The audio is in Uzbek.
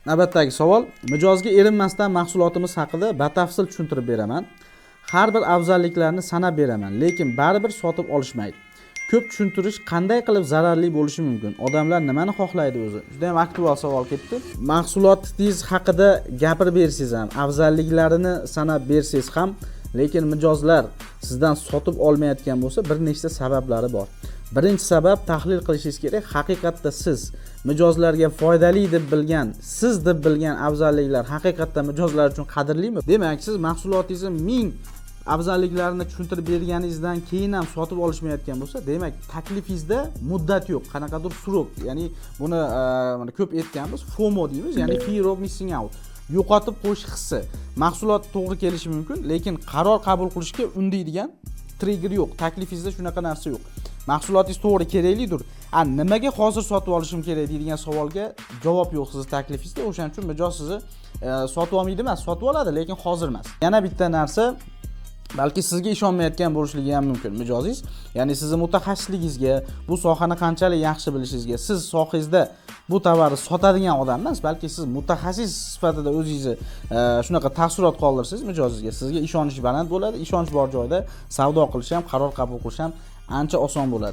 Navbatdagi savol, mijozga erinmasdan mahsulotimiz haqida batafsil tushuntirib beraman. Har bir afzalliklarni sanab beraman, lekin baribir sotib olishmaydi. Ko'p tushuntirish qanday qilib zararli bo'lishi mumkin? Odamlar nimani xohlaydi o'zi? Juda ham aktual savol ketdi. Mahsulotingiz haqida gapirib bersangiz ham, afzalliklarini sanab bersangiz ham, lekin mijozlar sizdan sotib olmayotgan bo'lsa, bir nechta sabablari bor. Birinchi sabab, tahlil qilishingiz kerak. Haqiqatda siz mijozlarga foydali deb bilgan, siz deb bilgan afzalliklar haqiqatda mijozlar uchun qadrlimi? Demak, siz mahsulotingizni 1000 afzalliklarini tushuntirib berganingizdan keyin ham sotib olishmayotgan bo'lsa, demak, taklifingizda muddat yo'q, qanaqadir surok. Ya'ni buni mana ko'p aytganmiz, FOMO deymiz, ya'ni fear of missing out. Yo'qotib qo'yish hissi. Mahsulot to'g'ri kelishi mumkin, lekin qaror qabul qilishga undaydigan trigger yo'q. Taklifingizda shunaqa narsa yo'q. Mahsulotingiz to'g'ri keraklidir. Nimaga hozir sotib olishim kerak deydigan savolga javob yo'q siz taklifingizda. O'shaning uchun mijoz sizni sotib olmaydi emas, sotib oladi, lekin hozir emas. Yana bitta narsa, balki sizga ishonmayotgan bo'lishligi ham mumkin mijozingiz. Ya'ni sizni mutaxassisligingizga, bu sohani qanchalik yaxshi bilishingizga, siz sohangizda bu tovarni sotadigan odam emas, balki siz mutaxassis sifatida o'zingizni shunaqa taassurot qoldirsangiz mijozingizga, sizga ishonish baland bo'ladi. Ishonch bor joyda savdo qilish ham, qaror qabul qilish ham ancha oson bo'ladi.